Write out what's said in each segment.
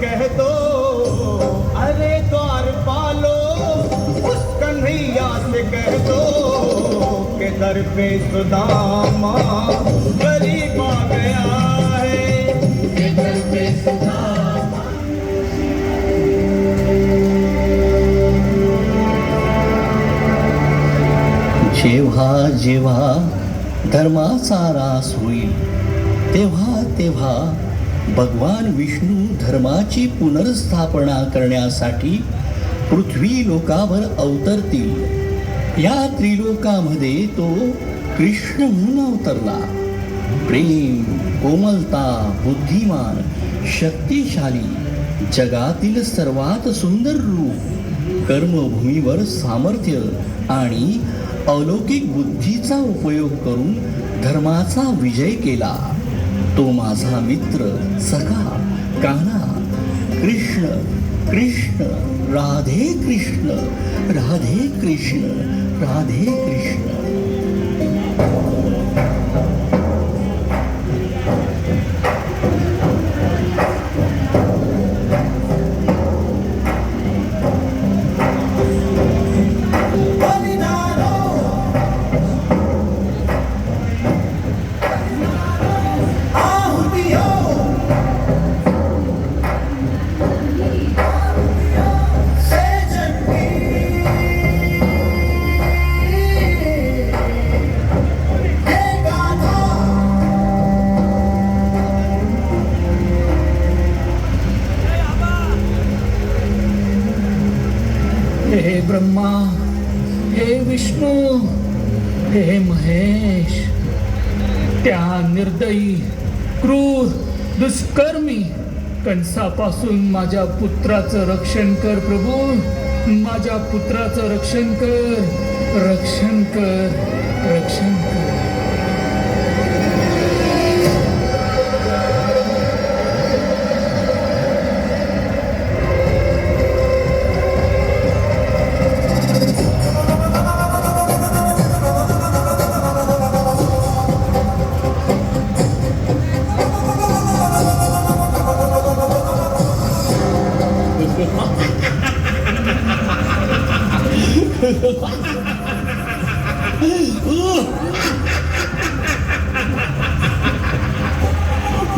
कह दो, अरे द्वारपालो उस कन्हैया से कह दो कि दर पे सुदामा गरीब आ गया है, कि दर पे सुदामा। जेव्हा जेव्हा धर्माचा रास होईल तेव्हा तेव्हा भगवान विष्णू धर्माची पुनर्स्थापना करण्यासाठी पृथ्वी लोकावर अवतरतील। या त्रिलोकामध्ये तो कृष्ण म्हणून अवतरला। प्रेम, कोमलता, बुद्धिमान, शक्तिशाली, जगातील सर्वात सुंदर रूप, कर्मभूमीवर सामर्थ्य आणि अलौकिक बुद्धीचा उपयोग करून धर्माचा विजय केला। तो माझा मित्र सखा कान्हा। कृष्ण कृष्ण राधे कृष्ण, राधे कृष्ण, राधे कृष्ण। हे ब्रह्मा, हे विष्णू, हे महेश, त्या निर्दयी, क्रूर, दुष्कर्मी कंसापासून माझ्या पुत्राचं रक्षण कर प्रभू। माझ्या पुत्राचं रक्षण कर, रक्षण कर, रक्षण कर।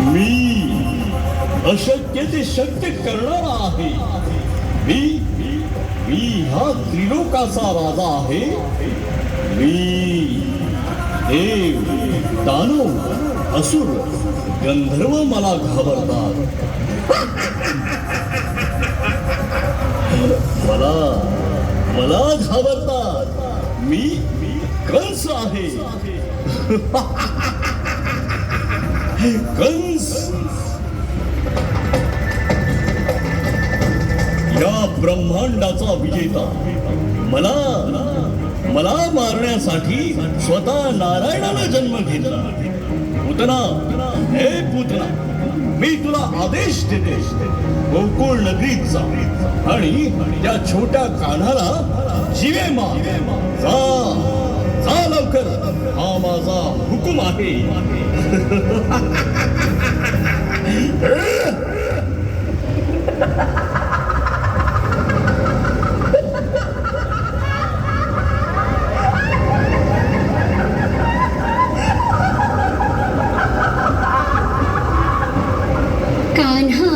मी अशक्य ते शक्य करणारा आहे। मी हा त्रिलोकाचा राजा आहे। मी देव, दानव, असुर, गंधर्व मला घाबरतात। मला घाबरतात। मी कंस आहे। कंस या ब्रह्मांडाचा विजेता मला मारण्यासाठी स्वतः नारायणानं जन्म घेतला। पूतना, हे पूतना, मी तुला आदेश देते, गोकुळ नगरीत जा आणि त्या छोट्या कान्हाला जीवे मार। जा लवकर, हा माझा हुकूम आहे। कान्हा,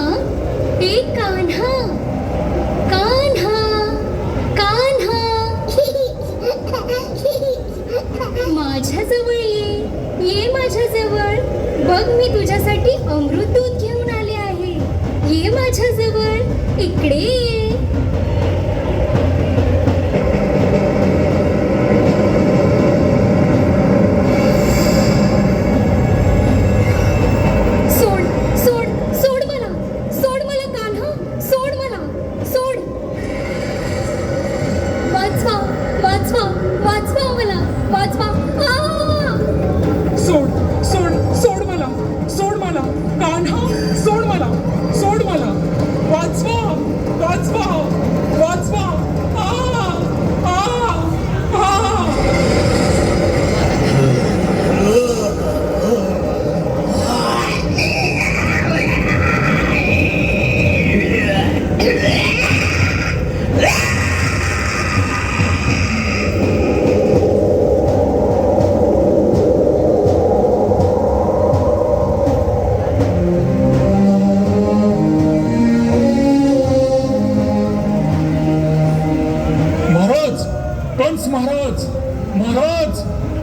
एक कान्हा, कान्हा, कान्हा, माझ्याजवळ ये माझ्याजवळ। बघ, मी तुझ्यासाठी अमृत दूध घेऊन आले आहे। ये माझ्याजवळ, इकडे ये। कान्हा, सोड मला, वाचवा,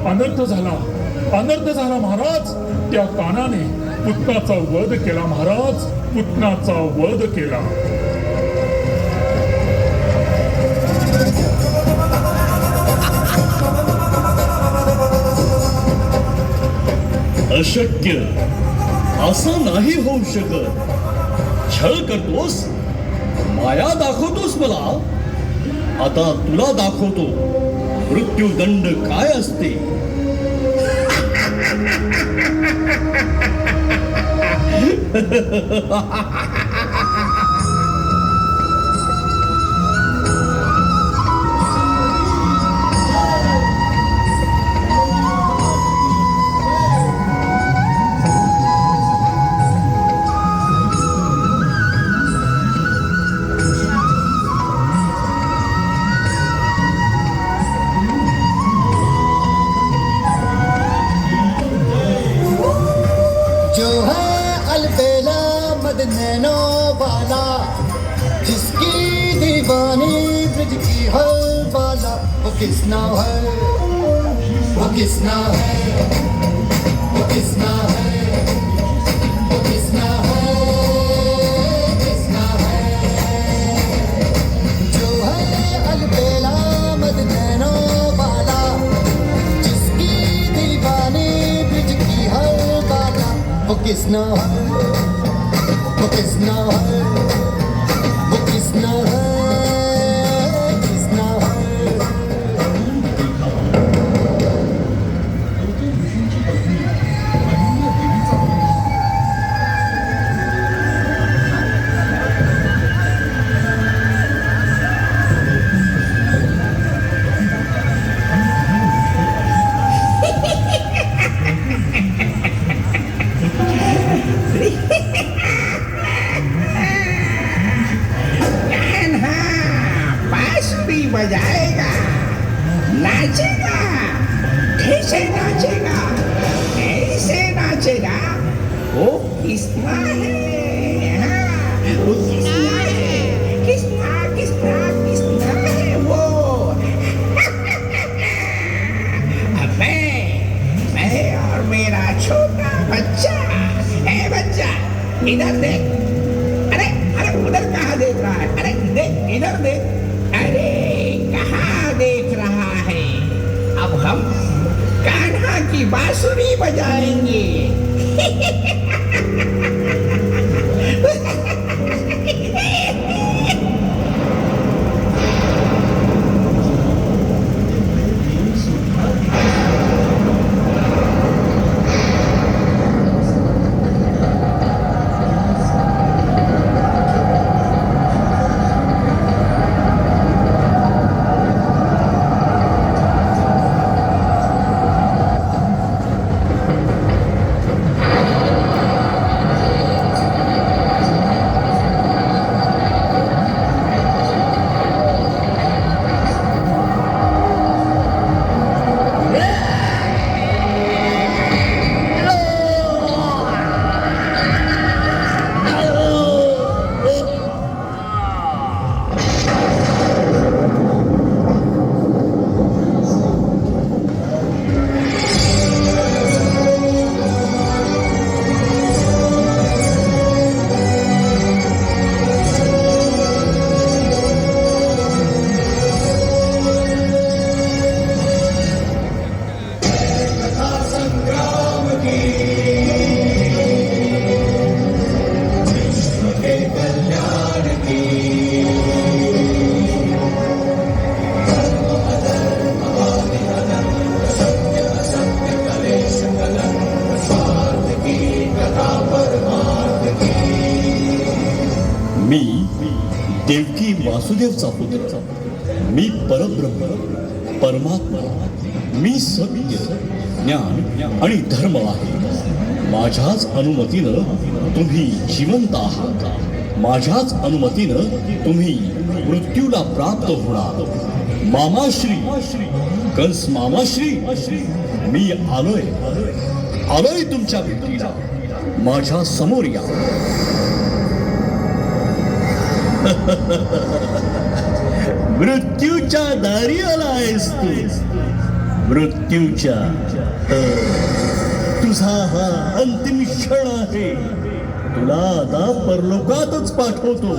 अनर्थ झाला महाराज. त्या कानाने पुतनाचा वध केला महाराज, पुतनाचा वध केला. अशक्य, असं नाही होऊ शकत. छळ करतोस, माया दाखवतोस मला. आता तुला दाखवतो मृत्यूदंड काय असते. जो है अलबेला मदनैनो वाला, जिसकी दीवानी ब्रिज की हर बाला, वो किसना है, वो किसना है, वो किसना है, वो किसना है, किसना है. जो है अलबेला मदनैनो वाला, जिसकी दीवानी ब्रिज की हर बाला, वो किसना है, वो किसना है, वो किसना है, किसना है. बांसुरी बजाएगा, नाचेगा, कैसे नाचेगा, ऐसे नाचेगा. वो किसना है, हाँ, वो किसना है, किसना किसना किसना है वो. अब मैं और मेरा छोटा बच्चा. ए बच्चा, इधर देख. अरे अरे उधर कहाँ देख रहा है. अरे देख, इधर देख. अरे कहाँ देख रहा है. अब हम कान्हा की बांसुरी बजाएंगे. मी देवकी वासुदेवचा पुत्र, मी परब्रह्म परमात्मा, मी सत्य ज्ञान आणि धर्म आहे. माझ्याच अनुमतीनं तुम्ही जिवंत आहात. माझ्याच अनुमतीनं तुम्ही मृत्यूला प्राप्त होणार. मामाश्री, कंस मामाश्री, मी आलोय तुमच्या भेटीला. माझ्या समोर या. मृत्यूच्या दारी आला आहेस तू. मृत्यूच्या. तुझा हा अंतिम क्षण आहे. तुला आता परलोकातच पाठवतो.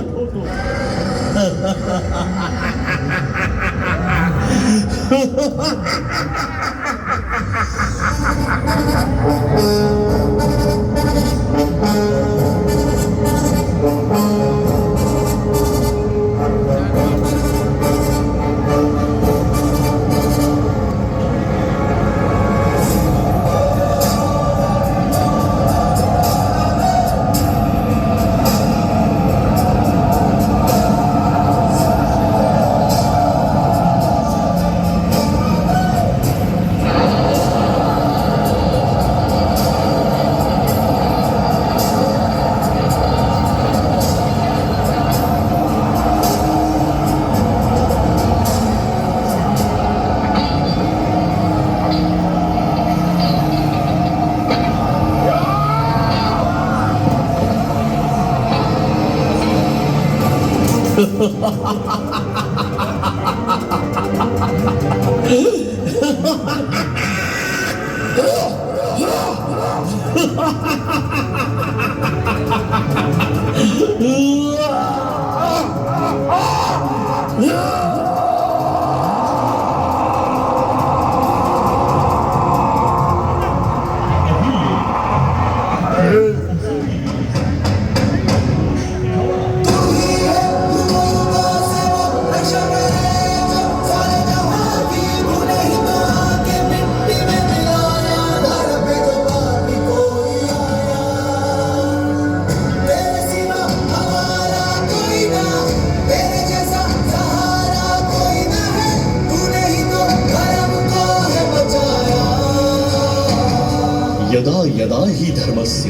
यदा यदा हि धर्मस्य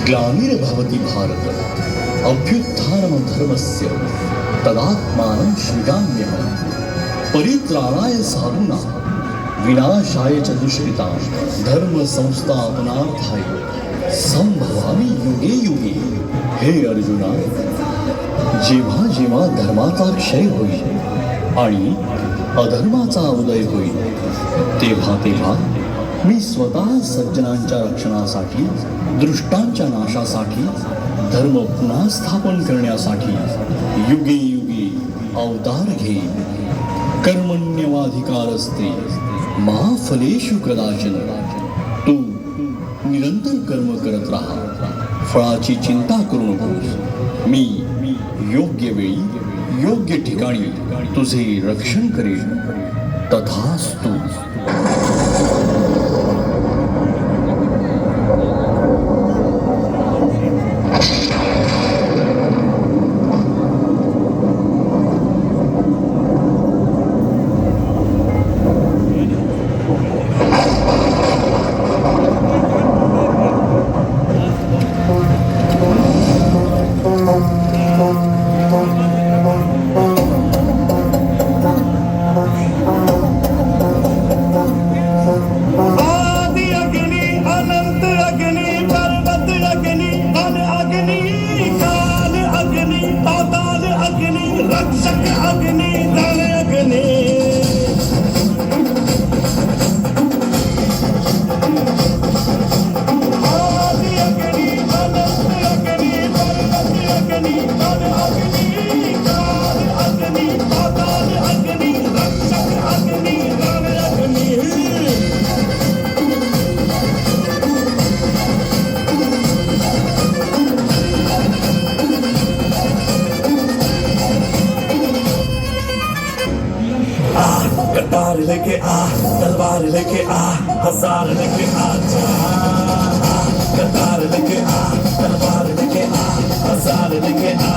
ग्लानिर्भवति भारत अभ्युत्थानं धर्मस्य तदात्मानं सृजाम्यहं परित्राणाय साधूनां विनाशाय च दुष्कृतां धर्म संस्थापनार्थाय संभवामि युगे युगे. हे अर्जुना, जेव्हा जेव्हा धर्माचा क्षय होईल आणि अधर्माचा उदय होईल तेव्हा तेव्हा मी स्वतः सज्जनांच्या रक्षणासाठी, दुष्टांच्या नाशासाठी, धर्म पुन्हा स्थापन करण्यासाठी युगे युगे अवतार घेईन. कर्मण्यवाधिकारस्ते मा फलेषु कदाचन. तू निरंतर कर्म करत राहा, फळाची चिंता करू नकोस. मी योग्य वेळी योग्य ठिकाणी तुझे रक्षण करेन. तथास्तु. कटार लेके आ, तलवार लेके आ, हजार लेके आ जा. कटार लेके आ, तलवार लेके आ, हजार लेके आ.